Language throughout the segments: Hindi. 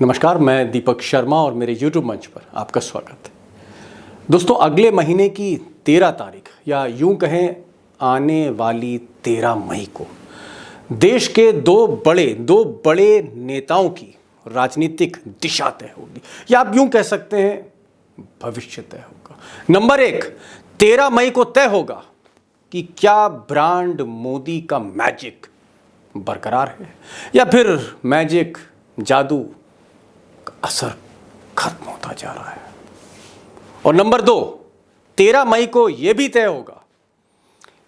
नमस्कार, मैं दीपक शर्मा और मेरे YouTube मंच पर आपका स्वागत है। दोस्तों, अगले महीने की 13 तारीख या यूं कहें आने वाली 13 मई को देश के दो बड़े नेताओं की राजनीतिक दिशा तय होगी, या आप यूं कह सकते हैं भविष्य तय होगा। नंबर 1, 13 मई को तय होगा कि क्या ब्रांड मोदी का मैजिक बरकरार है या फिर मैजिक जादू असर खत्म होता जा रहा है। और नंबर 2, 13 मई को यह भी तय होगा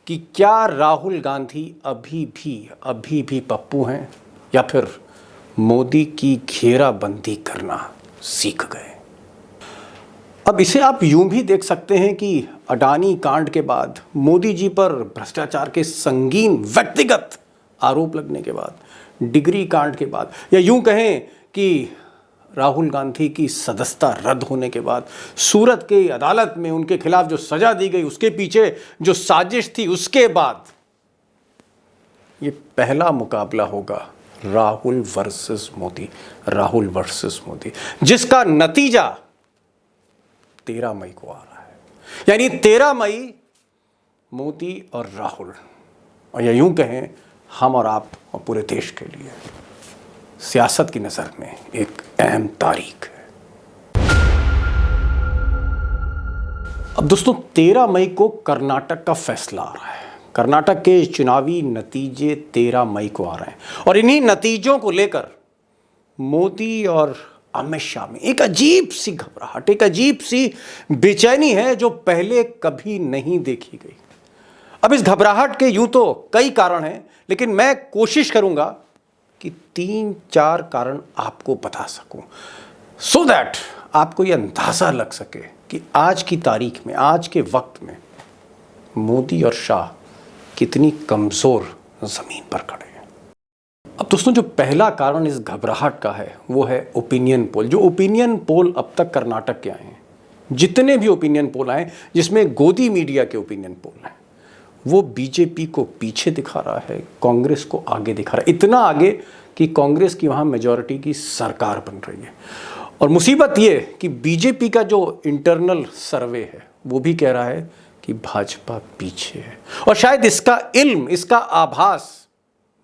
कि क्या राहुल गांधी अभी भी पप्पू हैं या फिर मोदी की घेराबंदी करना सीख गए। अब इसे आप यूं भी देख सकते हैं कि अडानी कांड के बाद, मोदी जी पर भ्रष्टाचार के संगीन व्यक्तिगत आरोप लगने के बाद, डिग्री कांड के बाद, या यूं कहें कि राहुल गांधी की सदस्यता रद्द होने के बाद, सूरत की अदालत में उनके खिलाफ जो सजा दी गई, उसके पीछे जो साजिश थी, उसके बाद ये पहला मुकाबला होगा राहुल वर्सेस मोदी, जिसका नतीजा 13 मई को आ रहा है। यानी 13 मई मोदी और राहुल, और या यूं कहें हम और आप और पूरे देश के लिए सियासत की नज़र में एक अहम तारीख है। अब दोस्तों, 13 मई को कर्नाटक का फैसला आ रहा है। कर्नाटक के चुनावी नतीजे 13 मई को आ रहे हैं और इन्हीं नतीजों को लेकर मोदी और अमित शाह में एक अजीब सी घबराहट, एक अजीब सी बेचैनी है जो पहले कभी नहीं देखी गई। अब इस घबराहट के यूं तो कई कारण हैं, लेकिन मैं कोशिश करूंगा कि 3-4 कारण आपको बता सकूं, सो दैट आपको यह अंदाजा लग सके कि आज की तारीख में, आज के वक्त में मोदी और शाह कितनी कमजोर जमीन पर खड़े हैं। अब दोस्तों, जो पहला कारण इस घबराहट का है वो है ओपिनियन पोल। जो ओपिनियन पोल अब तक कर्नाटक के आए हैं, जितने भी ओपिनियन पोल आए, जिसमें गोदी मीडिया के ओपिनियन पोल हैं, वो बीजेपी को पीछे दिखा रहा है, कांग्रेस को आगे दिखा रहा है। इतना आगे कि कांग्रेस की वहाँ मेजॉरिटी की सरकार बन रही है। और मुसीबत ये कि बीजेपी का जो इंटरनल सर्वे है वो भी कह रहा है कि भाजपा पीछे है। और शायद इसका इल्म, इसका आभास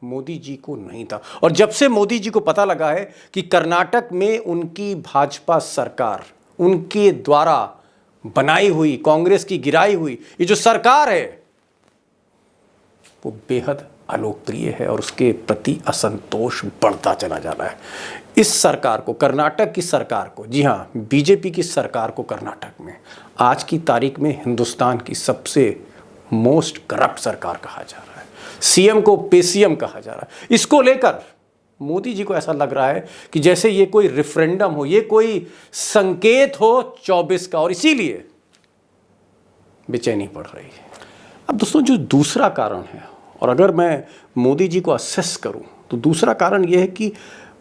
मोदी जी को नहीं था। और जब से मोदी जी को पता लगा है कि कर्नाटक में उनकी भाजपा सरकार, उनके द्वारा बनाई हुई, कांग्रेस की गिराई हुई ये जो सरकार है वो बेहद अलोकप्रिय है और उसके प्रति असंतोष बढ़ता चला जा रहा है। इस सरकार को, कर्नाटक की सरकार को, जी हाँ, बीजेपी की सरकार को कर्नाटक में आज की तारीख में हिंदुस्तान की सबसे मोस्ट करप्ट सरकार कहा जा रहा है। सीएम को पेसीएम कहा जा रहा है। इसको लेकर मोदी जी को ऐसा लग रहा है कि जैसे ये कोई रेफरेंडम हो, ये कोई संकेत हो 24 का, और इसीलिए बेचैनी बढ़ रही है। अब दोस्तों, जो दूसरा कारण है, और अगर मैं मोदी जी को असेस करूं तो दूसरा कारण यह है कि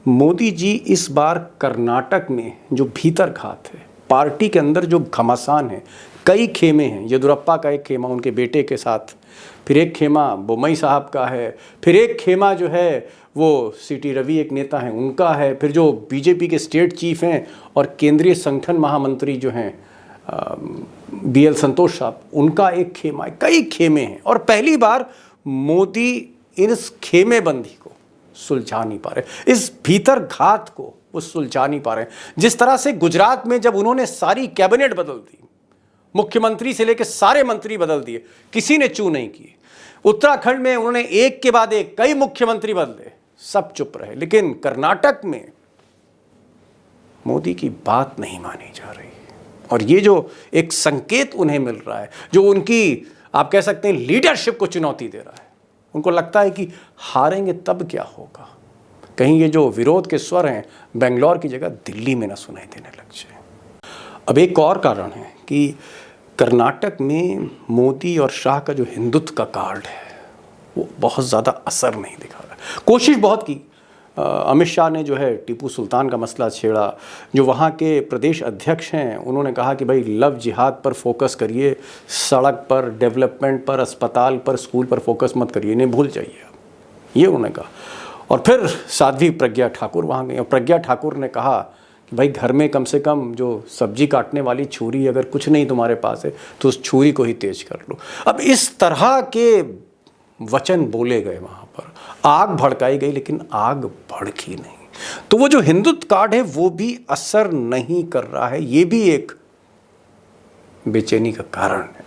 मोदी जी इस बार कर्नाटक में जो भीतरघात है, पार्टी के अंदर जो घमासान है, कई खेमे हैं। येदियुरप्पा का एक खेमा उनके बेटे के साथ, फिर एक खेमा बोम्मई साहब का है, फिर एक खेमा जो है वो सीटी रवि एक नेता हैं उनका है, फिर जो बीजेपी के स्टेट चीफ हैं और केंद्रीय संगठन महामंत्री जो हैं BL संतोष साहब, उनका एक खेमा है। कई खेमे हैं और पहली बार मोदी इस खेमेबंदी को सुलझा नहीं पा रहे, इस भीतरघात को वो सुलझा नहीं पा रहे। जिस तरह से गुजरात में जब उन्होंने सारी कैबिनेट बदल दी, मुख्यमंत्री से लेकर सारे मंत्री बदल दिए, किसी ने चू नहीं की। उत्तराखंड में उन्होंने एक के बाद एक कई मुख्यमंत्री बदले, सब चुप रहे। लेकिन कर्नाटक में मोदी की बात नहीं मानी जा रही, और ये जो एक संकेत उन्हें मिल रहा है, जो उनकी आप कह सकते हैं लीडरशिप को चुनौती दे रहा है। उनको लगता है कि हारेंगे तब क्या होगा, कहीं ये जो विरोध के स्वर हैं बेंगलोर की जगह दिल्ली में ना सुनाई देने लग जाए। अब एक और कारण है कि कर्नाटक में मोदी और शाह का जो हिंदुत्व का कार्ड है वो बहुत ज़्यादा असर नहीं दिखा रहा। कोशिश बहुत की, अमित शाह ने जो है टीपू सुल्तान का मसला छेड़ा। जो वहाँ के प्रदेश अध्यक्ष हैं उन्होंने कहा कि भाई लव जिहाद पर फोकस करिए, सड़क पर, डेवलपमेंट पर, अस्पताल पर, स्कूल पर फोकस मत करिए, इन्हें भूल जाइए आप, ये उन्होंने कहा। और फिर साध्वी प्रज्ञा ठाकुर वहाँ गई और प्रज्ञा ठाकुर ने कहा कि भाई घर में कम से कम जो सब्जी काटने वाली छुरी अगर कुछ नहीं तुम्हारे पास है तो उस छुरी को ही तेज कर लो। अब इस तरह के वचन बोले गए, वहाँ पर आग भड़काई गई, लेकिन आग भड़की नहीं। तो वो जो हिंदुत्व कार्ड है वो भी असर नहीं कर रहा है, ये भी एक बेचैनी का कारण है।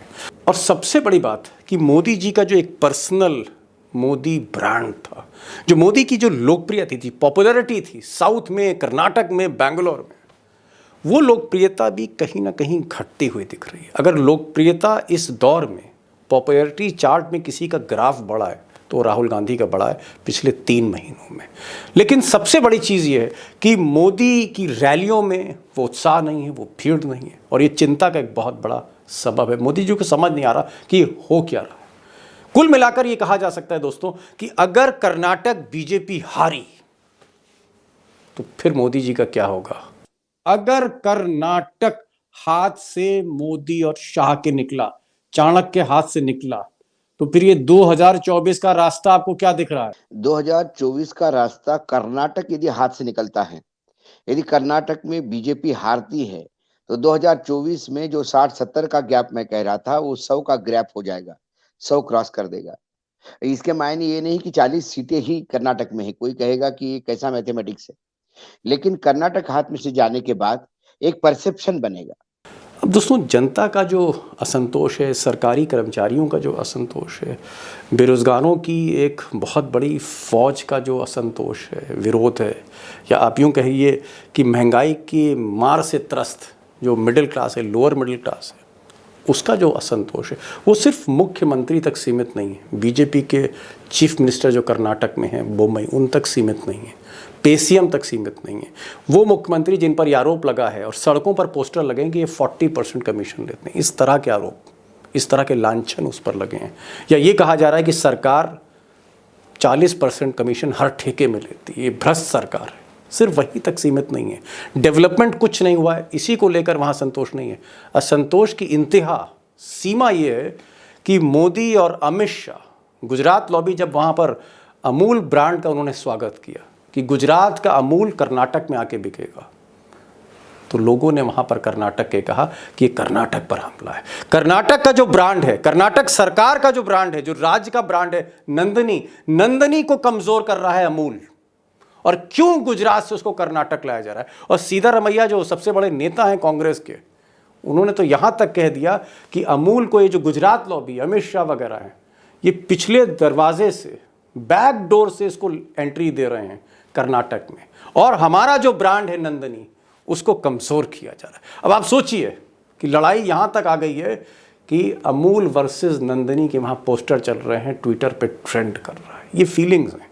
और सबसे बड़ी बात कि मोदी जी का जो एक पर्सनल मोदी ब्रांड था, जो मोदी की जो लोकप्रियता थी, पॉपुलैरिटी थी साउथ में, कर्नाटक में, बैंगलोर में, वो लोकप्रियता भी कहीं ना कहीं घटती हुई दिख रही है। अगर लोकप्रियता इस दौर में पॉपुलैरिटी चार्ट में किसी का ग्राफ बढ़ा है तो राहुल गांधी का बढ़ा है पिछले 3 महीनों में। लेकिन सबसे बड़ी चीज़ ये है कि मोदी की रैलियों में वो उत्साह नहीं है, वो भीड़ नहीं है, और ये चिंता का एक बहुत बड़ा सबब है। मोदी जी को समझ नहीं आ रहा कि हो क्या रहा है। कुल मिलाकर ये कहा जा सकता है दोस्तों कि अगर कर्नाटक बीजेपी हारी तो फिर मोदी जी का क्या होगा। अगर कर्नाटक हाथ से मोदी और शाह के निकला, चाणक्य के हाथ से निकला, तो फिर ये 2024 का रास्ता आपको क्या दिख रहा है? 2024 का रास्ता कर्नाटक यदि हाथ से निकलता है, यदि कर्नाटक में बीजेपी हारती है, तो 2024 में जो 60-70 का गैप मैं कह रहा था, वो 100 का गैप हो जाएगा, 100 क्रॉस कर देगा। इसके मायने ये नहीं कि 40 सीटें ही कर्नाटक में है। कोई कहेगा कि ये कैसा मैथमेटिक्स है, लेकिन कर्नाटक हाथ में से जाने के बाद एक परसेप्शन बनेगा। अब दोस्तों, जनता का जो असंतोष है, सरकारी कर्मचारियों का जो असंतोष है, बेरोज़गारों की एक बहुत बड़ी फौज का जो असंतोष है, विरोध है, या आप यूँ कहिए कि महंगाई की मार से त्रस्त जो मिडिल क्लास है, लोअर मिडिल क्लास है, उसका जो असंतोष है, वो सिर्फ मुख्यमंत्री तक सीमित नहीं है। बीजेपी के चीफ मिनिस्टर जो कर्नाटक में हैं, बोम्मई, उन तक सीमित नहीं है, पेसीएम तक सीमित नहीं है। वो मुख्यमंत्री जिन पर आरोप लगा है और सड़कों पर पोस्टर लगे हैं कि ये 40% कमीशन लेते हैं, इस तरह के आरोप, इस तरह के लांछन उस पर लगे हैं, या ये कहा जा रहा है कि सरकार 40% कमीशन हर ठेके में लेती है, ये भ्रष्ट सरकार है, सिर्फ वहीं तक सीमित नहीं है। डेवलपमेंट कुछ नहीं हुआ है, इसी को लेकर वहाँ संतोष नहीं है। असंतोष की इंतहा सीमा ये है कि मोदी और अमित शाह, गुजरात लॉबी जब वहाँ पर अमूल ब्रांड का उन्होंने स्वागत किया कि गुजरात का अमूल कर्नाटक में आके बिकेगा, तो लोगों ने वहाँ पर कर्नाटक के कहा कि ये कर्नाटक पर हमला है। कर्नाटक का जो ब्रांड है, कर्नाटक सरकार का जो ब्रांड है, जो राज्य का ब्रांड है, नंदनी को कमज़ोर कर रहा है अमूल। और क्यों गुजरात से उसको कर्नाटक लाया जा रहा है? और सिद्धारमैया जो सबसे बड़े नेता हैं कांग्रेस के, उन्होंने तो यहां तक कह दिया कि अमूल को, ये जो गुजरात लॉबी, अमित शाह वगैरह हैं, ये पिछले दरवाजे से, बैक डोर से इसको एंट्री दे रहे हैं कर्नाटक में, और हमारा जो ब्रांड है नंदनी, उसको कमज़ोर किया जा रहा है। अब आप सोचिए कि लड़ाई यहां तक आ गई है कि अमूल वर्सेस नंदनी के वहां पोस्टर चल रहे हैं, ट्विटर पे ट्रेंड कर रहा है। ये फीलिंग्स हैं,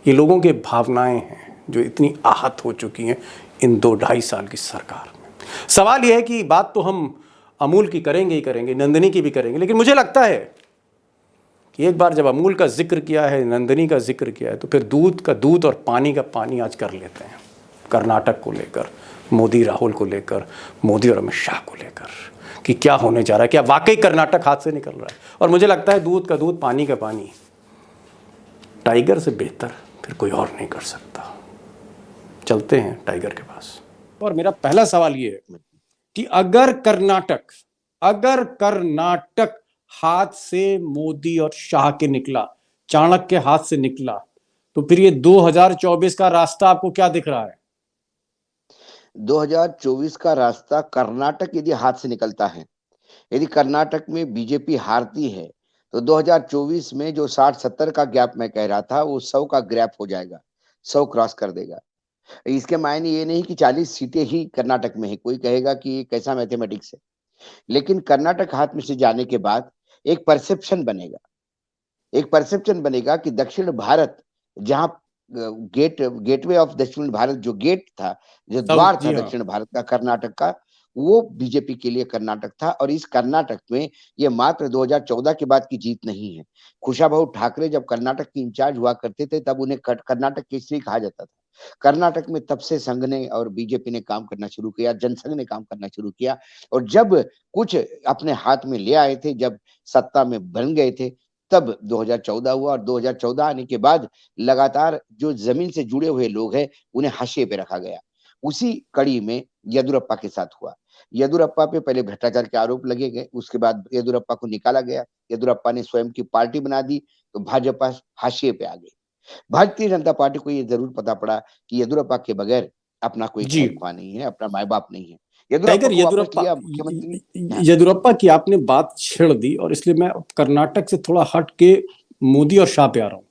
ये लोगों के भावनाएं हैं जो इतनी आहत हो चुकी हैं इन 2-2.5 साल की सरकार में। सवाल यह है कि बात तो हम अमूल की करेंगे ही करेंगे, नंदनी की भी करेंगे, लेकिन मुझे लगता है कि एक बार जब अमूल का जिक्र किया है, नंदनी का जिक्र किया है, तो फिर दूध का दूध और पानी का पानी आज कर लेते हैं, कर्नाटक को लेकर, मोदी राहुल को लेकर, मोदी और अमित शाह को लेकर, कि क्या होने जा रहा है, क्या वाकई कर्नाटक हाथ से निकल रहा है। और मुझे लगता है दूध का दूध, पानी का पानी, टाइगर से बेहतर फिर कोई और नहीं कर सकता। चलते हैं टाइगर के पास। और मेरा पहला सवाल ये है कि अगर कर्नाटक हाथ से मोदी और शाह के निकला, चाणक्य के हाथ से निकला, तो फिर ये 2024 का रास्ता आपको क्या दिख रहा है? 2024 का रास्ता कर्नाटक यदि हाथ से निकलता है, यदि कर्नाटक में बीजेपी हारती है, तो 2024 में जो 60-70 का गैप मैं कह रहा था, वो 100 का गैप हो जाएगा, 100 क्रॉस कर देगा। इसके मायने ये नहीं कि 40 सीटें ही कर्नाटक में है। कोई कहेगा कि ये कैसा मैथमेटिक्स है, लेकिन कर्नाटक हाथ में से जाने के बाद एक परसेप्शन बनेगा, एक परसेप्शन बनेगा कि दक्षिण भारत, जहाँ गेटवे ऑफ दक्षिण भारत, जो गेट था, जो द्वार था दक्षिण भारत का, कर्नाटक का, वो बीजेपी के लिए कर्नाटक था। और इस कर्नाटक में ये मात्र 2014 के बाद की जीत नहीं है। कुशाभाऊ ठाकरे जब कर्नाटक के इंचार्ज हुआ करते थे, तब उन्हें कर्नाटक केसरी कहा जाता था। कर्नाटक में तब से संघ ने और बीजेपी ने काम करना शुरू किया, जनसंघ ने काम करना शुरू किया, और जब कुछ अपने हाथ में ले आए थे, जब सत्ता में बन गए थे, तब 2014 हुआ, और 2014 आने के बाद लगातार जो जमीन से जुड़े हुए लोग हैं उन्हें हाशिए पे रखा गया। उसी कड़ी में येदियुरप्पा के साथ हुआ। येदियुरप्पा पे पहले भ्रष्टाचार के आरोप लगे गए, उसके बाद येदियुरप्पा को निकाला गया। येदियुरप्पा ने स्वयं की पार्टी बना दी, तो भाजपा हाशिए पे आ गई। भारतीय जनता पार्टी को ये जरूर पता पड़ा कि येदियुरप्पा के बगैर अपना कोई जी। खैर ख्वाह नहीं है, अपना माई बाप नहीं है। येदियुरप्पा टाइगर को वापस येदुरप्पा, लिया मुख्यमंत्री। हाँ, येदुरप्पा की आपने बात छेड़ दी, और इसलिए मैं कर्नाटक से थोड़ा हट के मोदी और शाह पे आ रहा हूं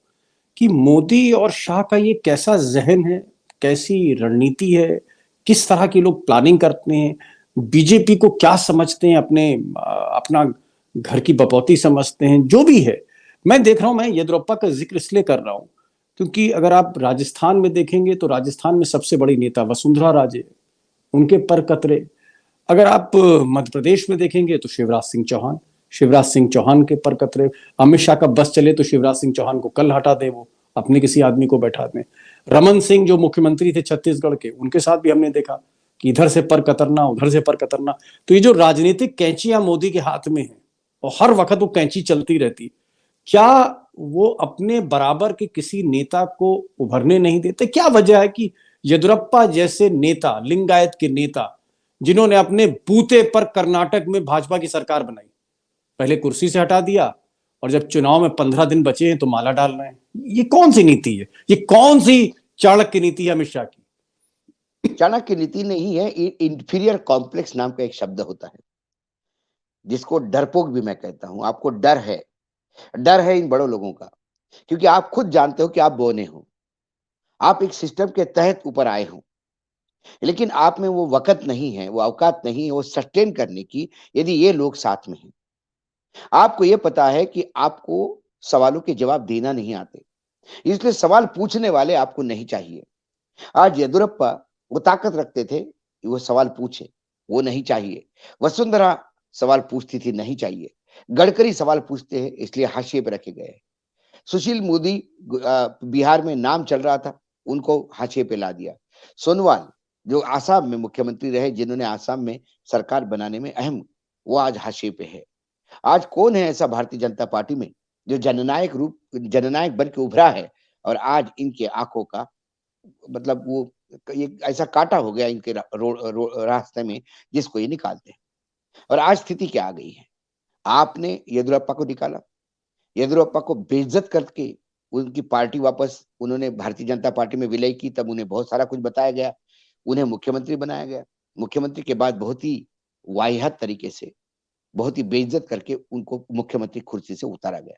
कि मोदी और शाह का ये कैसा जहन है, कैसी रणनीति है, किस तरह के लोग प्लानिंग करते हैं, बीजेपी को क्या समझते हैं, अपना घर की बपौती समझते हैं, जो भी है। मैं देख रहा हूं, मैं येदियुरप्पा का जिक्र इसलिए कर रहा हूं क्योंकि अगर आप राजस्थान में देखेंगे तो राजस्थान में सबसे बड़ी नेता वसुंधरा राजे, उनके पर कतरे। अगर आप मध्य प्रदेश में देखेंगे तो शिवराज सिंह चौहान के पर कतरे। अमित शाह का बस चले तो शिवराज सिंह चौहान को कल हटा दे, वो अपने किसी आदमी को बैठा दें। रमन सिंह जो मुख्यमंत्री थे छत्तीसगढ़ के, उनके साथ भी हमने देखा कि इधर से पर कतरना, उधर से पर कतरना। तो ये जो राजनीतिक कैंचियां मोदी के हाथ में है और हर वक्त वो कैंची चलती रहती, क्या वो अपने बराबर के किसी नेता को उभरने नहीं देते? क्या वजह है कि येदियुरप्पा जैसे नेता, लिंगायत के नेता, जिन्होंने अपने बूते पर कर्नाटक में भाजपा की सरकार बनाई, पहले कुर्सी से हटा दिया और जब चुनाव में 15 दिन बचे हैं तो माला डाल रहे हैं? ये कौन सी नीति है? ये कौन सी चाणक्य नीति है अमित शाह की? चाणक्य नीति नहीं है, इंफीरियर कॉम्प्लेक्स नाम का एक शब्द होता है, जिसको डरपोक भी मैं कहता हूं। आपको डर है इन बड़ों लोगों का, क्योंकि आप खुद जानते हो कि आप बोने हो, आप एक सिस्टम के तहत ऊपर आए हो, लेकिन आप में वो वक़्त नहीं है, वो औकात नहीं है वो सस्टेन करने की, यदि ये लोग साथ में हैं। आपको ये पता है कि आपको सवालों के जवाब देना नहीं आते, इसलिए सवाल पूछने वाले आपको नहीं चाहिए। आज येदियुरप्पा वो ताकत रखते थे कि वो सवाल पूछे, वो नहीं चाहिए। वसुंधरा सवाल पूछती थी, नहीं चाहिए। गडकरी सवाल पूछते हैं, इसलिए हाशिए पे रखे गए। सुशील मोदी बिहार में नाम चल रहा था, उनको हाशिए पे ला दिया। सोनोवाल जो आसाम में मुख्यमंत्री रहे, जिन्होंने आसाम में सरकार बनाने में अहम, वो आज हाशिए पे है। आज कौन है ऐसा भारतीय जनता पार्टी में जो जननायक बन के उभरा है, और आज इनके आंखों का मतलब वो ये ऐसा कांटा हो गया इनके रास्ते में, जिसको ये निकालते हैं। और आज स्थिति क्या आ गई है? आपने येदियुरप्पा को निकाला, येदियुरप्पा को बेइज्जत करके उनकी पार्टी वापस उन्होंने भारतीय जनता पार्टी में विलय की, तब उन्हें बहुत सारा कुछ बताया गया, उन्हें मुख्यमंत्री बनाया गया। मुख्यमंत्री के बाद बहुत ही वाहियात तरीके से, बहुत ही बेइज्जत करके उनको मुख्यमंत्री कुर्सी से उतारा गया।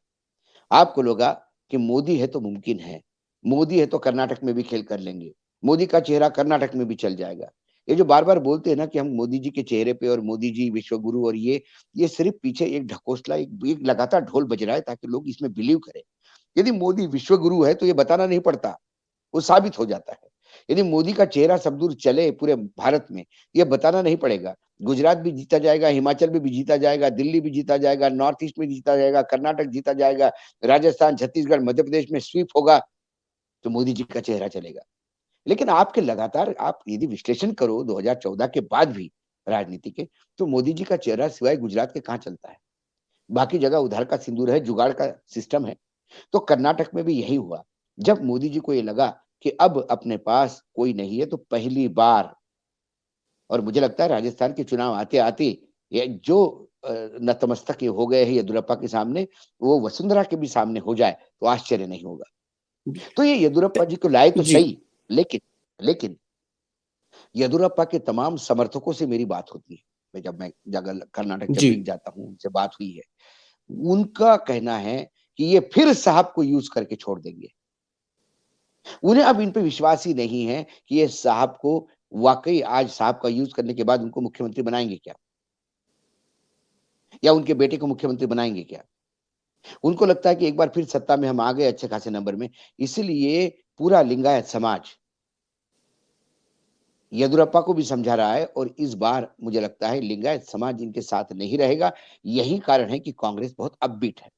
आपको लगा कि मोदी है तो मुमकिन है, मोदी है तो कर्नाटक में भी खेल कर लेंगे, मोदी का चेहरा कर्नाटक में भी चल जाएगा। ये जो बार-बार बोलते हैं ना कि हम मोदी जी के चेहरे पे और मोदी जी विश्व गुरु, और ये सिर्फ पीछे एक ढकोसला, एक लगातार ढोल बज रहा है ताकि लोग इसमें बिलीव करें। यदि मोदी विश्व गुरु है तो ये बताना नहीं पड़ता, वो साबित हो जाता है। यदि मोदी का चेहरा सब दूर चले पूरे भारत में, ये बताना नहीं पड़ेगा। गुजरात भी जीता जाएगा, हिमाचल में भी जीता जाएगा, दिल्ली भी जीता जाएगा, नॉर्थ ईस्ट में जीता जाएगा, कर्नाटक जीता जाएगा, राजस्थान, छत्तीसगढ़, मध्य प्रदेश में स्वीप होगा, तो मोदी जी का चेहरा चलेगा। लेकिन आपके लगातार आप यदि विश्लेषण करो 2014 के बाद भी राजनीति के, तो मोदी जी का चेहरा सिवाय गुजरात के कहाँ चलता है? बाकी जगह उधार का सिंदूर है, जुगाड़ का सिस्टम है। तो कर्नाटक में भी यही हुआ। जब मोदी जी को ये लगा कि अब अपने पास कोई नहीं है, तो पहली बार, और मुझे लगता है राजस्थान के चुनाव आते-आते ये जो नतमस्तक ये हो गए हैं येदियुरप्पा के सामने, वो वसुंधरा के भी सामने हो जाए, तो आश्चर्य नहीं होगा। तो ये येदियुरप्पा जी को लाए तो जी। सही, लेकिन लेकिन येदियुरप्पा के तमाम समर्थकों से मेरी बात होती है। मैं जगह कर्नाटक जब जी। भी जाता हूँ, उनसे बात हुई है। उनका कहना है कि ये फिर साहब को यूज़ करके छोड़ देंगे। उन्हें अब इन पे विश्वास ही नहीं है कि ये साहब को वाक़ई आज साहब का यूज़ करने के बाद उनको मुख्यमंत्री बनाएँगे क्या? या उनके बेटे को मुख्यमंत्री बनाएँगे क्या? उनको लगता है कि एक बार फिर सत्ता में हम आ गए अच्छे खासे नंबर में, इसीलिए पूरा लिंगायत समाज येदियुरप्पा को भी समझा रहा है, और इस बार मुझे लगता है लिंगायत समाज इनके साथ नहीं रहेगा। यही कारण है कि कांग्रेस बहुत अपबीट है।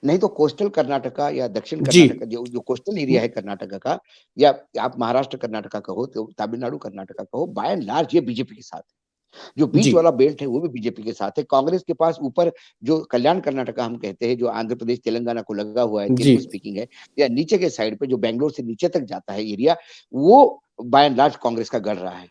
नहीं तो कोस्टल कर्नाटका या दक्षिण जी। कर्नाटका, जो जो कोस्टल एरिया है कर्नाटका का, या आप महाराष्ट्र कर्नाटका कहो, तो तमिलनाडु कर्नाटका कहो, बाय एंड लार्ज ये बीजेपी के साथ है। जो बीच जी वाला बेल्ट है वो भी बीजेपी के साथ है। कांग्रेस के पास ऊपर जो कल्याण कर्नाटका हम कहते हैं, जो आंध्र प्रदेश तेलंगाना को लगा हुआ है, जी। तेलुगु स्पीकिंग है, या नीचे के साइड पे जो बैंगलोर से नीचे तक जाता है एरिया, वो बाय एंड लार्ज कांग्रेस का गढ़ रहा है।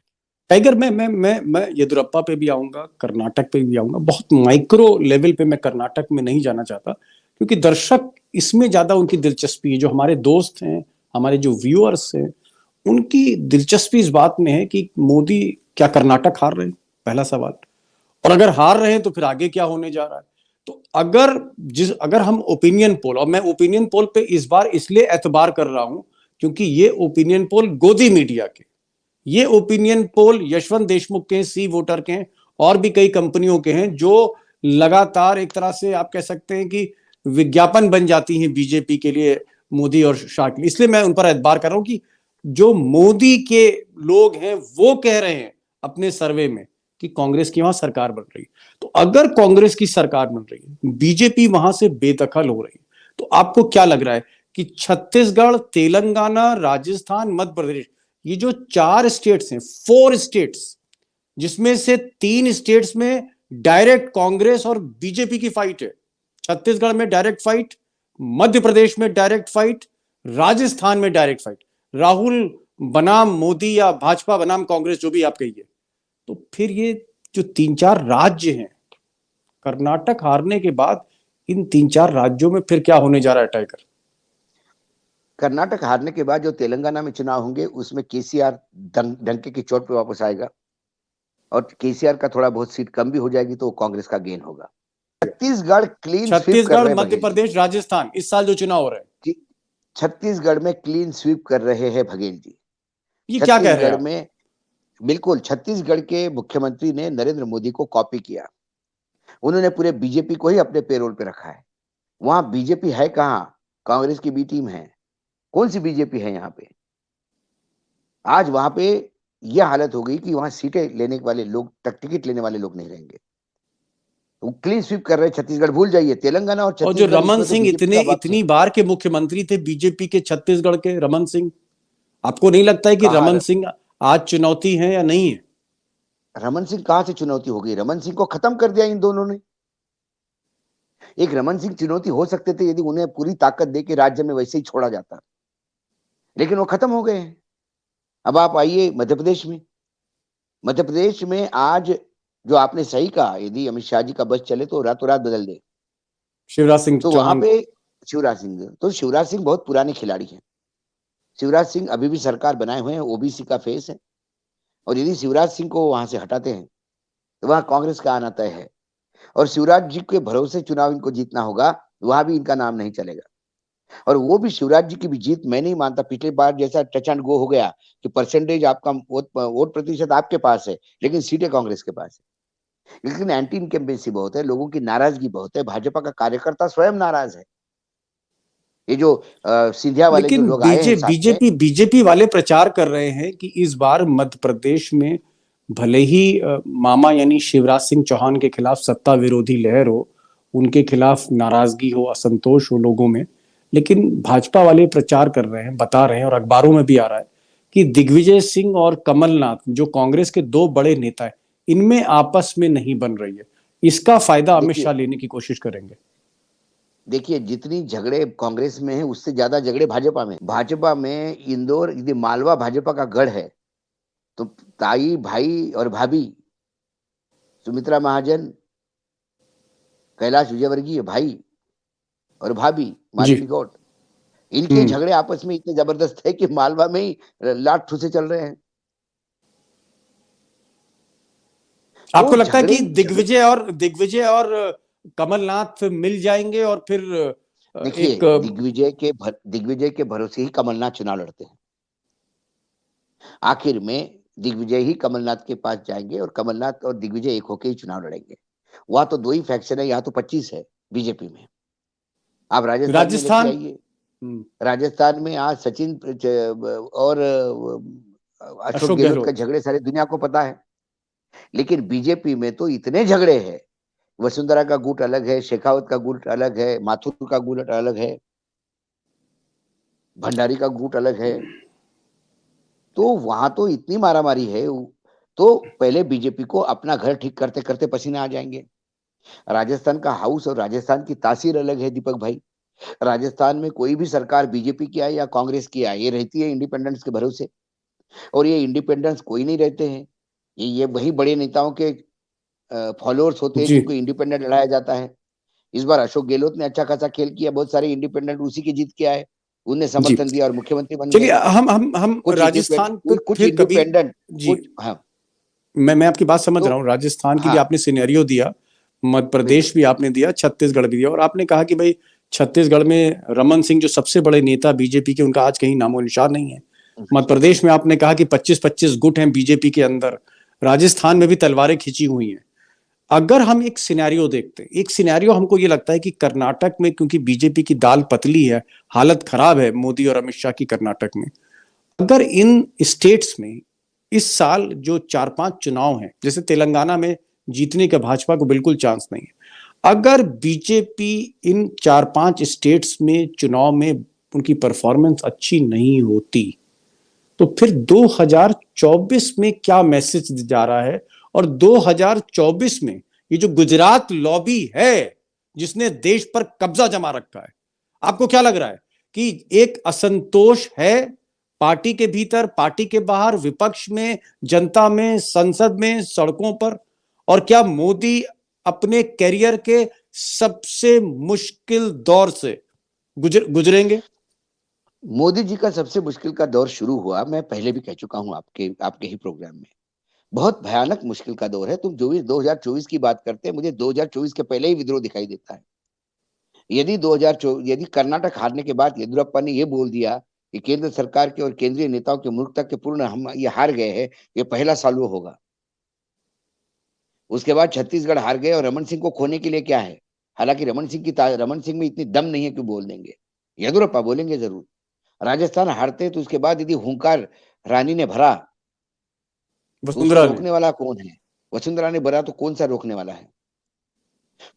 टाइगर, मैं येदुरप्पा पे भी आऊंगा, कर्नाटक पे भी आऊंगा, बहुत माइक्रो लेवल पे मैं कर्नाटक में नहीं जाना चाहता, क्योंकि दर्शक इसमें ज्यादा उनकी दिलचस्पी है, जो हमारे दोस्त हैं, हमारे जो व्यूअर्स हैं, उनकी दिलचस्पी इस बात में है कि मोदी क्या कर्नाटक हार रहे हैं, पहला सवाल। और अगर हार रहे हैं तो फिर आगे क्या होने जा रहा है। तो अगर हम ओपिनियन पोल, और मैं ओपिनियन पोल पे इस बार इसलिए एतबार कर रहा हूं क्योंकि ये ओपिनियन पोल गोदी मीडिया के, ये ओपिनियन पोल यशवंत देशमुख के, सी वोटर के, और भी कई कंपनियों के हैं, जो लगातार एक तरह से आप कह सकते हैं कि विज्ञापन बन जाती हैं बीजेपी के लिए, मोदी और शाह के लिए। इसलिए मैं उन पर एतबार कर रहा हूं कि जो मोदी के लोग हैं वो कह रहे हैं अपने सर्वे में कि कांग्रेस की वहां सरकार बन रही है। तो अगर कांग्रेस की सरकार बन रही है, बीजेपी वहां से बेदखल हो रही है, तो आपको क्या लग रहा है कि छत्तीसगढ़, तेलंगाना, राजस्थान, मध्य प्रदेश, ये जो 4 स्टेट्स हैं, 4 स्टेट्स, जिसमें से 3 स्टेट्स में डायरेक्ट कांग्रेस और बीजेपी की फाइट है। छत्तीसगढ़ में डायरेक्ट फाइट, मध्य प्रदेश में डायरेक्ट फाइट, राजस्थान में डायरेक्ट फाइट, राहुल बनाम मोदी या भाजपा बनाम कांग्रेस, जो भी आप कहिए। तो फिर ये जो 3-4 राज्य हैं, कर्नाटक हारने के बाद इन 3-4 राज्यों में फिर क्या होने जा रहा है टाइगर? कर्नाटक हारने के बाद जो तेलंगाना में चुनाव होंगे उसमें केसीआर डंके की चोट पे वापस आएगा, और केसीआर का थोड़ा बहुत सीट कम भी हो जाएगी तो कांग्रेस का गेन होगा। छत्तीसगढ़ क्लीन स्वीप कर छत्तीसगढ़, रहे हैं मध्य बघेल जी। प्रदेश, राजस्थान, इस साल जो चुनाव हो रहे हैं, छत्तीसगढ़ में क्लीन स्वीप कर रहे हैं बघेल जी। ये क्या कह रहे हैं छत्तीसगढ़ आप? में बिल्कुल, छत्तीसगढ़ के मुख्यमंत्री ने नरेंद्र मोदी को कॉपी किया। उन्होंने पूरे बीजेपी को ही अपने पेरोल पे रखा है। वहां बीजेपी है कहाँ? कांग्रेस की बी टीम है। कौन सी बीजेपी है यहाँ पे? आज वहां पे यह हालत हो गई कि वहां सीटें लेने वाले लोग, टिकट लेने वाले लोग नहीं रहेंगे। वो क्लीन स्वीप कर रहे हैं छत्तीसगढ़, भूल जाइए तेलंगाना और और जो छत्तीसगढ़, रमन इसमें तो सिंह बीजेपी इतने का बक्स है। इतनी बार के मुख्यमंत्री थे बीजेपी के, छत्तीसगढ़ के रमन सिंह, आपको नहीं लगता है कि कहा रमन सिंह आज चुनौती है या नहीं है? रमन सिंह कहाँ से चुनौती हो गई? रमन सिंह को खत्म कर दिया इन दोनों ने। एक रमन सिंह चुनौती हो सकते थे यदि उन्हें पूरी ताकत देके राज्य में वैसे ही छोड़ा जाता, लेकिन वो खत्म हो गए हैं। अब आप आइए मध्य प्रदेश में। मध्य प्रदेश में आज जो आपने सही कहा, यदि अमित शाह जी का बस चले तो रातों रात बदल दे। शिवराज सिंह तो वहां चौहान पे को? शिवराज सिंह बहुत पुराने खिलाड़ी हैं। शिवराज सिंह अभी भी सरकार बनाए हुए हैं, ओबीसी का फेस है। और यदि शिवराज सिंह को वहां से हटाते हैं तो वहां कांग्रेस का आना तय है। और शिवराज जी के भरोसे चुनाव इनको जीतना होगा, वहां भी इनका नाम नहीं चलेगा। और वो भी शिवराज जी की भी जीत मैं नहीं मानता पिछली बार जैसा टच एंड गो हो गया कि परसेंटेज आपका वोट प्रतिशत आपके पास है लेकिन सीटें कांग्रेस के पास है। लेकिन एंटी इनकम्बेंसी बहुत है, लोगों की नाराजगी बहुत है, भाजपा का कार्यकर्ता स्वयं नाराज है। ये जो सिंधिया वाले जो लेकिन लोग आए हैं साथ में, बीजेपी बीजेपी वाले प्रचार कर रहे हैं कि इस बार मध्य प्रदेश में भले ही मामा यानी शिवराज सिंह चौहान के खिलाफ सत्ता विरोधी लहर हो, उनके खिलाफ नाराजगी हो, असंतोष हो लोगों में, लेकिन भाजपा वाले प्रचार कर रहे हैं, बता रहे हैं, और अखबारों में भी आ रहा है कि दिग्विजय सिंह और कमलनाथ, जो कांग्रेस के 2 बड़े नेता हैं, इनमें आपस में नहीं बन रही है। इसका फायदा अमित देखिए शाह लेने की कोशिश करेंगे। देखिए जितनी झगड़े कांग्रेस में है उससे ज्यादा झगड़े भाजपा में। भाजपा में इंदौर, यदि मालवा भाजपा का गढ़ है, तो ताई, भाई और भाभी, सुमित्रा महाजन, कैलाश विजयवर्गीय भाई और भाभी जी। मालिनी गौड़, इनके हम्म। झगड़े आपस में इतने जबरदस्त है कि मालवा में ही लाट ठुसे चल रहे हैं। तो आपको लगता है झगड़े कि ही झगड़े। दिग्विजय और कमलनाथ मिल जाएंगे और फिर देखिए एक दिग्विजय के भरोसे ही कमलनाथ चुनाव लड़ते हैं। आखिर में दिग्विजय ही कमलनाथ के पास जाएंगे और कमलनाथ और दिग्विजय एक होके ही चुनाव लड़ेंगे। वहां तो 2 ही फैक्शन है, यहाँ तो 25 है बीजेपी में। आप राजस्थान में लेके राजस्थान। आइए। राजस्थान में आज और अशोक अशोक गहलोत का गहलोत। झगड़े सारी दुनिया को पता है। लेकिन बीजेपी में तो इतने झगड़े हैं। वसुंधरा का गुट अलग है, शेखावत का गुट अलग है, माथुर का गुट अलग है, भंडारी का गुट अलग है। तो वहां तो इतनी मारामारी है। तो पहले बीजेपी को अपना घर ठीक करते करते पसीने आ जाएंगे। राजस्थान का हाउस और राजस्थान की तासीर अलग है दीपक भाई। राजस्थान में कोई भी सरकार बीजेपी की आए या कांग्रेस की आए, ये रहती है इंडिपेंडेंस के भरोसे। और ये इंडिपेंडेंस कोई नहीं रहते हैं। ये वही बड़े नेताओं के फॉलोअर्स होते हैं जी जिनको इंडिपेंडेंट लड़ाया जाता है। इस बार अशोक गहलोत ने अच्छा खासा खेल किया, बहुत सारे इंडिपेंडेंट उसी की जीत के आए, उन्हें जी। समर्थन दिया और मुख्यमंत्री बन चलिए गए। हम कुछ इंडिपेंडेंट राजस्थान पे कुछ फिर कभी। इंडिपेंडेंट जी, कुछ हाँ। मैं आपकी बात समझ तो रहा हूँ। राजस्थान की भी हाँ, आपने सिनेरियो दिया, मध्य प्रदेश बिल्कुल। भी आपने दिया, छत्तीसगढ़ भी दिया, और आपने कहा कि भाई छत्तीसगढ़ में रमन सिंह जो सबसे बड़े नेता बीजेपी के, उनका आज कहीं नामो निशान नहीं है। मध्य प्रदेश में आपने कहा कि 25-25 गुट हैं बीजेपी के अंदर। राजस्थान में भी तलवारें खिंची हुई हैं। अगर हम एक सिनेरियो देखते हैं, एक सिनेरियो हमको ये लगता है कि कर्नाटक में, क्योंकि बीजेपी की दाल पतली है, हालत खराब है मोदी और अमित शाह की कर्नाटक में, अगर इन स्टेट्स में इस साल जो 4-5 चुनाव हैं, जैसे तेलंगाना में जीतने का भाजपा को बिल्कुल चांस नहीं है, अगर बीजेपी इन 4-5 स्टेट्स में चुनाव में उनकी परफॉर्मेंस अच्छी नहीं होती, तो फिर 2024 में क्या मैसेज जा रहा है? और 2024 में ये जो गुजरात लॉबी है जिसने देश पर कब्जा जमा रखा है, आपको क्या लग रहा है कि एक असंतोष है पार्टी के भीतर, पार्टी के बाहर, विपक्ष में, जनता में, संसद में, सड़कों पर? और क्या मोदी अपने कैरियर के सबसे मुश्किल दौर से गुजरेंगे? मोदी जी का सबसे मुश्किल का दौर शुरू हुआ, मैं पहले भी कह चुका हूं आपके आपके ही प्रोग्राम में। बहुत भयानक मुश्किल का दौर है। तुम जो 2024 की बात करते हैं, मुझे 2024 के पहले ही विद्रोह दिखाई देता है। यदि कर्नाटक हारने के बाद येदियुरप्पा ने यह बोल दिया कि केंद्र सरकार के और केंद्रीय नेताओं के मूर्खता के पूर्ण हम ये हार गए हैं, ये पहला साल वो होगा। उसके बाद छत्तीसगढ़ हार गए और रमन सिंह को खोने के लिए क्या है? हालांकि रमन सिंह में इतनी दम नहीं है कि बोल देंगे। येदियुरप्पा बोलेंगे जरूर। राजस्थान हारते हैं तो उसके बाद यदि हुंकार रानी ने भरा तो उसको वसुंधरा ने। रोकने वाला कौन है? वसुंधरा ने भरा तो कौन सा रोकने वाला है?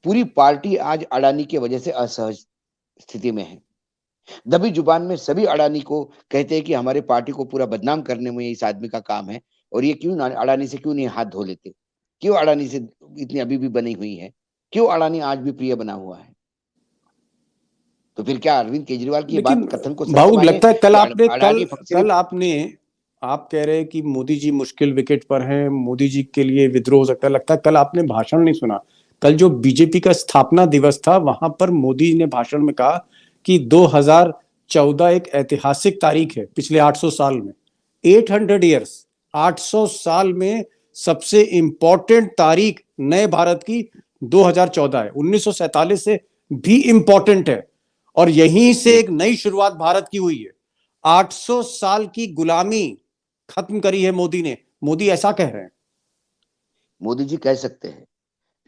पूरी पार्टी आज अडानी की वजह से असहज स्थिति में है। दबी जुबान में सभी अडानी को कहते हैं कि हमारे पार्टी को पूरा बदनाम करने में इस आदमी का काम है। और ये क्यों अडानी से क्यों नहीं हाथ धो लेते? क्यों अडानी से इतनी अभी भी बनी हुई है? क्यों अडानी आज भी प्रिय बना हुआ है? तो फिर क्या अरविंद केजरीवाल की लेकिन बात कथन को सच भावुक माने लगता है, कल कि आपने कल अडानी कल सिर्फ आपने आप कह रहे हैं कि मोदी जी मुश्किल विकेट पर हैं, मोदी जी के लिए विद्रोह हो सकता है। लगता है कल आपने भाषण नहीं सुना। कल जो बीजेपी का स्थापना दिवस था, वहां पर मोदी जी ने भाषण में कहा कि 2014 एक ऐतिहासिक तारीख है पिछले 800 साल में। 800 ईयर्स, 800 साल में सबसे इंपॉर्टेंट तारीख नए भारत की 2014 है। 1947 से भी इंपॉर्टेंट है। और यहीं से एक नई शुरुआत भारत की हुई है। 800 साल की गुलामी खत्म करी है मोदी ने। मोदी ऐसा कह रहे हैं। मोदी जी कह सकते हैं।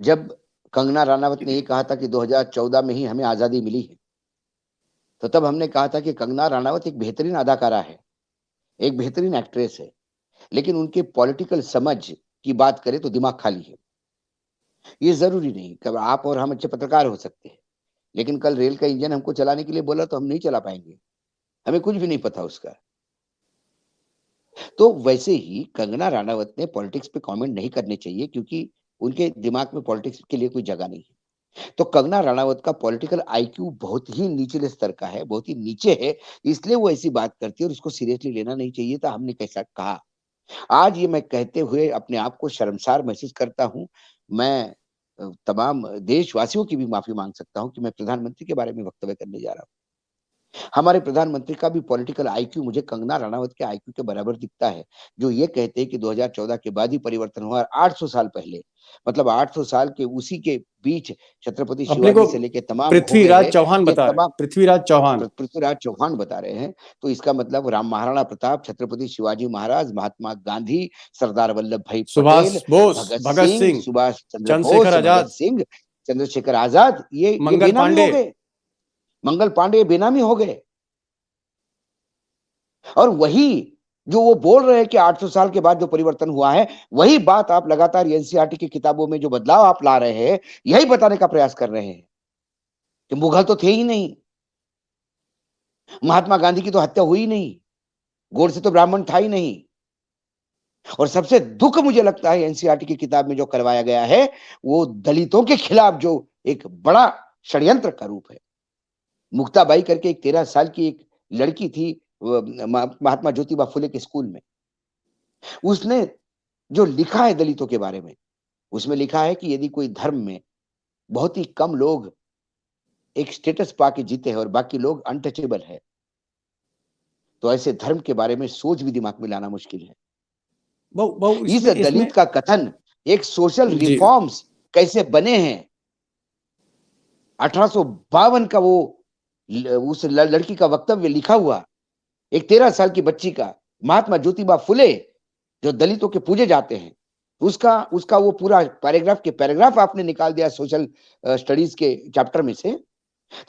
जब कंगना राणावत ने ये कहा था कि 2014 में ही हमें आजादी मिली है, तो तब हमने कहा था कि कंगना राणावत एक बेहतरीन अदाकारा है, एक बेहतरीन एक्ट्रेस है, लेकिन उनके पॉलिटिकल समझ की बात करें तो दिमाग खाली है। ये जरूरी नहीं कि आप और हम अच्छे पत्रकार हो सकते हैं, लेकिन कल रेल का इंजन हमको चलाने के लिए बोला तो हम नहीं चला पाएंगे। हमें कुछ भी नहीं पता उसका। तो वैसे ही कंगना राणावत ने पॉलिटिक्स पे कमेंट नहीं करने चाहिए, क्योंकि उनके दिमाग में पॉलिटिक्स के लिए कोई जगह नहीं है। तो कंगना राणावत का पॉलिटिकल आईक्यू बहुत ही निचले स्तर का है, बहुत ही नीचे है, इसलिए वो ऐसी बात करती है और उसको सीरियसली लेना नहीं चाहिए था। हमने कैसा कहा। आज ये मैं कहते हुए अपने आप को शर्मसार महसूस करता हूँ। मैं तमाम देशवासियों की भी माफी मांग सकता हूँ कि मैं प्रधानमंत्री के बारे में वक्तव्य करने जा रहा हूँ। हमारे प्रधानमंत्री का भी पॉलिटिकल आईक्यू मुझे कंगना रनावत के आईक्यू के बराबर दिखता है, जो ये कहते हैं कि 2014 के बाद ही परिवर्तन हुआ। 800 साल पहले, मतलब 800 साल के उसी के बीच छत्रपति अपने को शिवाजी से लेके तमाम हो गए पृथ्वीराज हैं। चौहान ये बता रहे हैं, तमाम पृथ्वीराज चौहान। पृथ्वीराज चौहान बता रहे हैं। तो इसका मतलब राम महाराणा प्रताप, छत्रपति शिवाजी महाराज, महात्मा गांधी, सरदार वल्लभ भाई सुभाष पटेल, बोस, भगत भगत सिंह, सिंह, सुभाष चंद्र चंद्रशेखर बोस, भगत आजाद, सिंह, चंद्रशेखर आजाद, ये मंगल बेनामी हो पांडे। गए। मंगल पांडे बेनामी हो गए। और वही जो वो बोल रहे हैं कि 800 साल के बाद जो परिवर्तन हुआ है, वही बात आप लगातार एनसीईआरटी की किताबों में जो बदलाव आप ला रहे हैं, यही बताने का प्रयास कर रहे हैं कि मुगल तो थे ही नहीं, महात्मा गांधी की तो हत्या हुई नहीं, गोडसे तो ब्राह्मण था ही नहीं। और सबसे दुख मुझे लगता है एनसीईआरटी की किताब में जो करवाया गया है वो दलितों के खिलाफ जो एक बड़ा षड्यंत्र का रूप है। मुक्ताबाई करके एक 13 साल की एक लड़की थी महात्मा ज्योतिबा फुले के स्कूल में। उसने जो लिखा है दलितों के बारे में, उसमें लिखा है कि यदि कोई धर्म में बहुत ही कम लोग एक स्टेटस पाके जीते हैं और बाकी लोग अनटचेबल है, तो ऐसे धर्म के बारे में सोच भी दिमाग में लाना मुश्किल है। बहु बहु इस इसमें इसमें दलित का कथन एक सोशल जी रिफॉर्म्स कैसे बने हैं, 1852 का वो उस लड़की का वक्तव्य लिखा हुआ, एक 13 साल की बच्ची का, महात्मा ज्योतिबा फुले जो दलितों के पूजे जाते हैं, उसका उसका वो पूरा पैराग्राफ के पैराग्राफ आपने निकाल दिया सोशल स्टडीज के चैप्टर में से।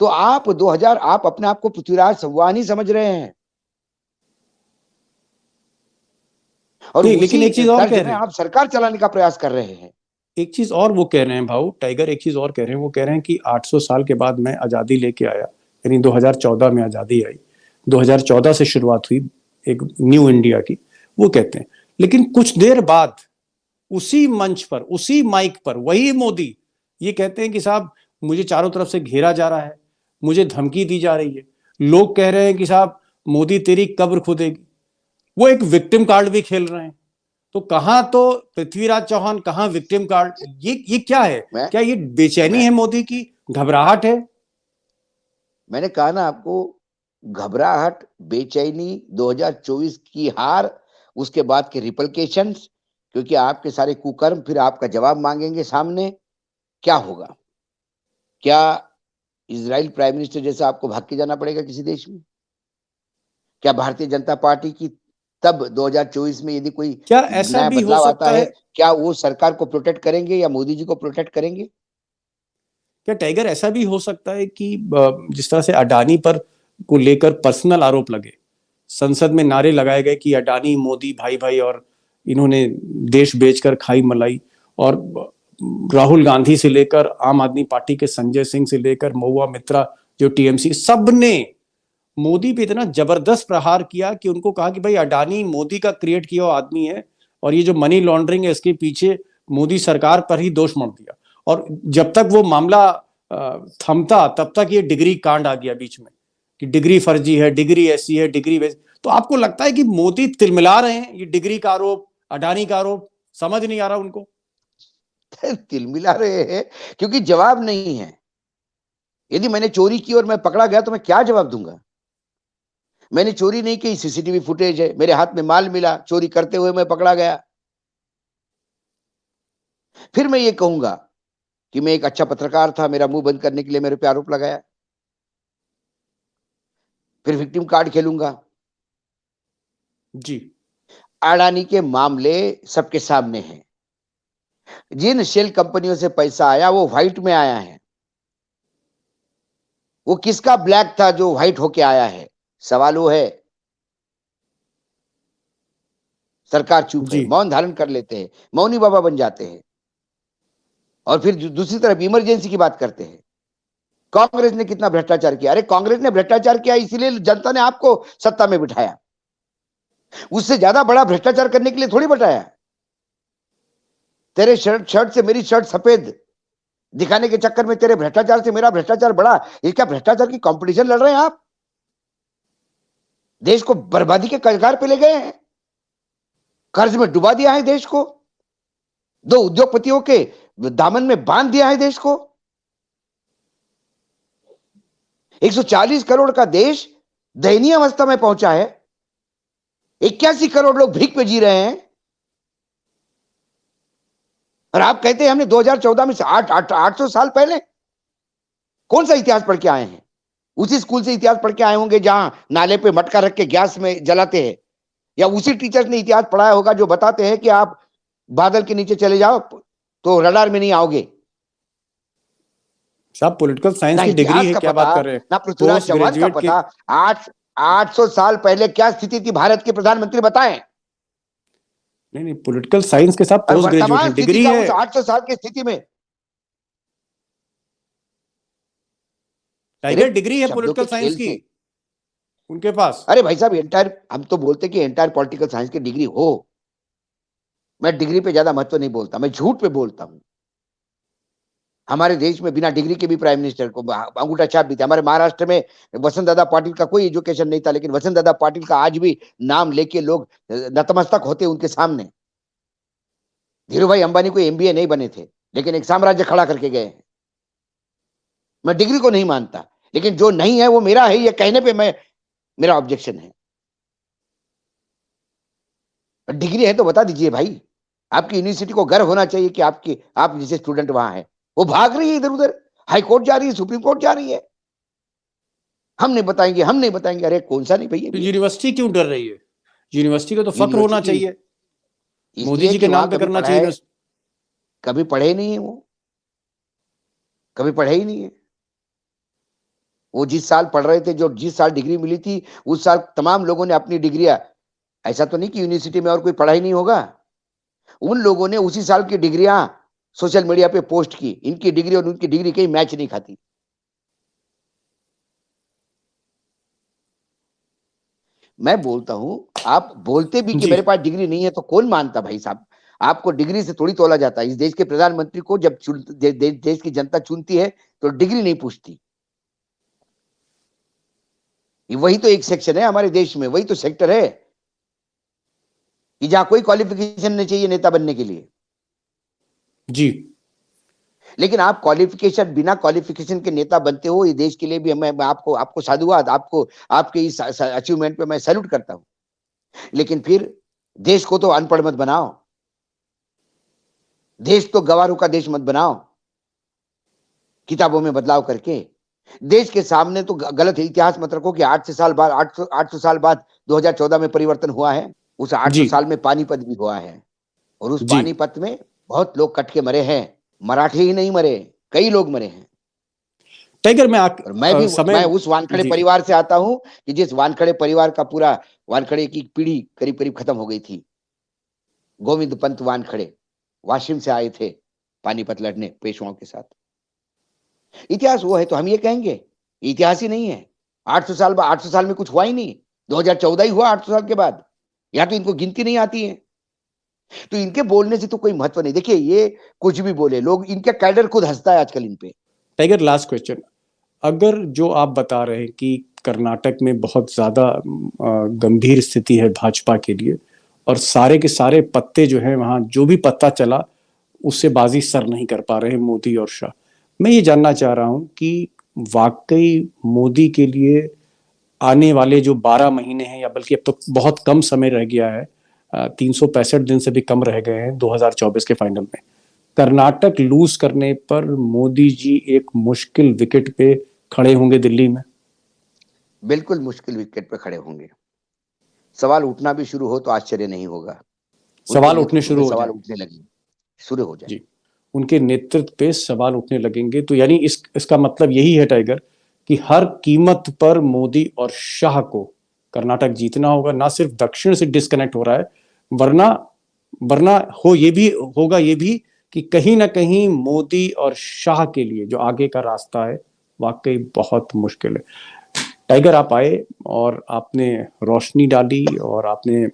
तो आप 2000 आप अपने आप को पृथ्वीराज चौहान ही समझ रहे हैं और नहीं, लेकिन उसी एक चीज और तर्ज कह में रहे हैं, आप सरकार चलाने का प्रयास कर रहे हैं। एक चीज और वो कह रहे हैं भाऊ टाइगर, एक चीज और कह रहे हैं, वो कह रहे हैं कि 800 साल के बाद मैं आजादी लेके आया, यानी 2014 में आजादी आई, 2014 से शुरुआत हुई एक न्यू इंडिया की, वो कहते हैं। लेकिन कुछ देर बाद उसी मंच पर, उसी माइक पर वही मोदी ये कहते हैं कि साहब मुझे चारों तरफ से घेरा जा रहा है, मुझे धमकी दी जा रही है, लोग कह रहे हैं कि साहब मोदी तेरी कब्र खुदेगी। वो एक विक्टिम कार्ड भी खेल रहे हैं। तो कहां तो पृथ्वीराज चौहान, कहां विक्टिम कार्ड, ये क्या है? मैं क्या ये बेचैनी मैं है मोदी की, घबराहट है? मैंने कहा ना आपको, घबराहट, बेचैनी, 2024 की हार, उसके बाद के रिपरकेशंस, क्योंकि आपके सारे कुकर्म फिर आपका जवाब मांगेंगे सामने। क्या होगा? क्या इजराइल प्राइम मिनिस्टर जैसा आपको भाग के जाना पड़ेगा किसी देश में? क्या भारतीय जनता पार्टी की तब 2024 में यदि कोई क्या ऐसा नया भी हो बदलाव आता सकता है, है, क्या वो सरकार को प्रोटेक्ट करेंगे या मोदी जी को प्रोटेक्ट करेंगे? क्या टाइगर ऐसा भी हो सकता है कि जिस तरह से अडानी पर को लेकर पर्सनल आरोप लगे, संसद में नारे लगाए गए कि अडानी मोदी भाई भाई और इन्होंने देश बेचकर खाई मलाई, और राहुल गांधी से लेकर आम आदमी पार्टी के संजय सिंह से लेकर महुआ मित्रा जो टीएमसी, सब ने मोदी पे इतना जबरदस्त प्रहार किया कि उनको कहा कि भाई अडानी मोदी का क्रिएट किया हुआ आदमी है, और ये जो मनी लॉन्ड्रिंग है इसके पीछे मोदी सरकार पर ही दोष मढ़ दिया। और जब तक वो मामला थमता तब तक ये डिग्री कांड आ गया बीच में कि डिग्री फर्जी है, डिग्री ऐसी है, डिग्री वैसी। तो आपको लगता है कि मोदी तिलमिला रहे हैं, ये डिग्री का आरोप, अडानी का आरोप समझ नहीं आ रहा उनको? तिलमिला रहे हैं क्योंकि जवाब नहीं है। यदि मैंने चोरी की और मैं पकड़ा गया तो मैं क्या जवाब दूंगा? मैंने चोरी नहीं की, सीसीटीवी फुटेज है, मेरे हाथ में माल मिला, चोरी करते हुए मैं पकड़ा गया। फिर मैं ये कहूंगा कि मैं एक अच्छा पत्रकार था, मेरा मुंह बंद करने के लिए मेरे पे आरोप लगाया। फिर विक्टिम कार्ड खेलूंगा। जी अडानी के मामले सबके सामने हैं। जिन शेल कंपनियों से पैसा आया वो व्हाइट में आया है। वो किसका ब्लैक था जो व्हाइट होके आया है? सवाल वो है। सरकार चुप है, जी मौन धारण कर लेते हैं, मौनी बाबा बन जाते हैं। और फिर दूसरी तरफ इमरजेंसी की बात करते हैं। कांग्रेस ने कितना भ्रष्टाचार किया? अरे कांग्रेस ने भ्रष्टाचार किया इसीलिए जनता ने आपको सत्ता में बिठाया। उससे ज्यादा बड़ा भ्रष्टाचार करने के लिए थोड़ी बिठाया। तेरे शर्ट से मेरी शर्ट सफेद दिखाने के चक्कर में तेरे भ्रष्टाचार से मेरा भ्रष्टाचार बढ़ा। ये क्या भ्रष्टाचार की कंपटीशन लड़ रहे हैं आप? देश को बर्बादी के कगार पे ले गए हैं, कर्ज में डुबा दिया है देश को, दो उद्योगपतियों के दामन में बांध दिया है देश को। 140 करोड़ का देश दयनीय अवस्था में पहुंचा है। 81 करोड़ लोग भीख पे जी रहे हैं। और आप कहते हैं हमने 2014 में 800 साल पहले कौन सा इतिहास पढ़ के आए हैं? उसी स्कूल से इतिहास पढ़ के आए होंगे जहां नाले पे मटका रख के गैस में जलाते हैं। या उसी टीचर्स ने इतिहास पढ़ाया होगा जो बताते हैं कि आप बादल के नीचे चले जाओ तो रडार में नहीं आओगे। साहब, पॉलिटिकल साइंस ना की डिग्री इतिहास है, का क्या पता, बात कर रहे हैं? ना पृथ्वीराज पोस्ट चौहान का ग्रेजुएट के, पता। 800 साल पहले क्या स्थिति थी भारत के प्रधानमंत्री बताएं। नहीं नहीं, पॉलिटिकल साइंस के साथ और पोस्ट वर्तमान ग्रेजुएशन स्थिति डिग्री का है। उस 800 साल की स्थिति में। अरे टाइगर डिग्री है शब्दों के पॉलिटिकल साइंस खेल की से। उनके पास। अरे भाई साहब, एंटायर हम तो बोलते कि एंटायर पॉलिटिकल साइंस की डिग्री हो, मैं डिग्री पे ज्यादा महत्व नहीं बोलता, मैं झूठ पे बोलता हूँ। हमारे देश में बिना डिग्री के भी प्राइम मिनिस्टर को अंगूठा छाप भी थे। हमारे महाराष्ट्र में वसंत दादा पाटिल का कोई एजुकेशन नहीं था, लेकिन वसंत दादा पाटिल का आज भी नाम लेके लोग नतमस्तक होते उनके सामने। धीरू भाई अंबानी कोई एमबीए नहीं बने थे, लेकिन एक साम्राज्य खड़ा करके गए। मैं डिग्री को नहीं मानता, लेकिन जो नहीं है वो मेरा है, ये कहने पे मेरा ऑब्जेक्शन है। डिग्री है तो बता दीजिए भाई। आपकी यूनिवर्सिटी को गर्व होना चाहिए कि आप जैसे स्टूडेंट वहां है। वो भाग रही है इधर उधर, हाई कोर्ट जा रही है, सुप्रीम कोर्ट जा रही है, हम नहीं बताएंगे, हम नहीं बताएंगे। अरे कौन सा नहीं भैया, तो यूनिवर्सिटी क्यों डर रही है? यूनिवर्सिटी को तो फक्र होना यूनिवर्सिटी चाहिए, मोदी इसलिए जी के कि वहां नाम पे कभी करना पढ़ा चाहिए है, यूनिवर्सिटी। कभी पढ़े ही नहीं है, वो कभी पढ़े ही नहीं है। वो जिस साल पढ़ रहे थे, जो जिस साल डिग्री मिली थी, उस साल तमाम लोगों ने अपनी डिग्रियां, ऐसा तो नहीं कि यूनिवर्सिटी में और कोई पढ़ाई नहीं होगा, उन लोगों ने उसी साल की डिग्रियां सोशल मीडिया पे पोस्ट की। इनकी डिग्री और उनकी डिग्री कहीं मैच नहीं खाती। मैं बोलता हूं, आप बोलते भी कि जी मेरे पास डिग्री नहीं है, तो कौन मानता भाई साहब? आपको डिग्री से थोड़ी तोला जाता है। इस देश के प्रधानमंत्री को जब देश की जनता चुनती है, तो डिग्री नहीं पूछती। वही तो एक सेक्शन है हमारे देश में, वही तो सेक्टर है कि जहां कोई क्वालिफिकेशन नहीं चाहिए नेता बनने के लिए। जी। लेकिन आप क्वालिफिकेशन, बिना क्वालिफिकेशन के नेता बनते हो, ये देश के लिए भी मैं आपको आपको साधुवाद, आपको आपके इस अचीवमेंट पे मैं सैल्यूट करता हूं। लेकिन फिर देश को तो अनपढ़ मत बनाओ, देश तो गवारों का देश मत बनाओ किताबों में बदलाव करके। देश के सामने तो गलत इतिहास मत रखो कि 800 साल बाद 2014 में परिवर्तन हुआ है। उस 800 जी। साल में पानीपत भी हुआ है, और उस जी पानीपत में बहुत लोग कट के मरे हैं। मराठे ही नहीं मरे, कई लोग मरे हैं। टाइगर में और मैं समय। उस वानखड़े जी परिवार से आता हूं कि जिस वानखड़े परिवार का पूरा, वानखड़े की पीढ़ी करीब करीब खत्म हो गई थी। गोविंद पंत वानखड़े वाशिम से आए थे पानीपत लड़ने पेशवाओं के साथ। इतिहास वो है तो हम ये कहेंगे इतिहास ही नहीं है। 800 साल में कुछ हुआ ही नहीं। 2014 ही हुआ 800 साल के बाद। या तो इनको गिनती नहीं आती है, तो इनके बोलने से तो कोई महत्व नहीं। देखिए, ये कुछ भी बोले लोग, इनका कैडर खुद हंसता है आजकल इन पे। Tiger, last question. अगर जो आप बता रहे हैं कि कर्नाटक में बहुत ज्यादा गंभीर स्थिति है भाजपा के लिए, और सारे के सारे पत्ते जो हैं वहां, जो भी पत्ता चला उससे बाजी सर नहीं कर पा रहे हैं मोदी और शाह। मैं ये जानना चाह रहा हूं कि वाकई मोदी के लिए आने वाले जो 12 महीने हैं, या बल्कि अब तो बहुत कम समय रह गया है, 365 दिन से भी कम रह गए हैं 2024 के फाइनल में, कर्नाटक लूज करने पर मोदी जी एक मुश्किल विकेट पे खड़े होंगे दिल्ली में। बिल्कुल मुश्किल विकेट पे खड़े होंगे। सवाल उठना भी शुरू हो तो आश्चर्य नहीं होगा। उनके सवाल उठने नेतृत्व पे शुरू हो सवाल जाएंगे। उठने लगे, शुरू हो जाए। जी, उनके नेतृत्व पे सवाल उठने लगेंगे। तो यानी इसका मतलब यही है टाइगर कि हर कीमत पर मोदी और शाह को कर्नाटक जीतना होगा। ना सिर्फ दक्षिण से डिस्कनेक्ट हो रहा है, वरना वरना होगा ये भी कि कहीं ना कहीं मोदी और शाह के लिए जो आगे का रास्ता है वाकई बहुत मुश्किल है। टाइगर, आप आए और आपने रोशनी डाली, और आपने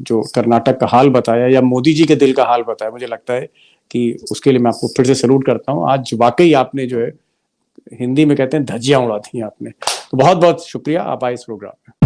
जो कर्नाटक का हाल बताया, या मोदी जी के दिल का हाल बताया, मुझे लगता है कि उसके लिए मैं आपको फिर से सैल्यूट करता हूँ। आज वाकई आपने जो है, हिंदी में कहते हैं, धज्जियां उड़ा दी आपने। तो बहुत बहुत शुक्रिया, आप आए इस प्रोग्राम में।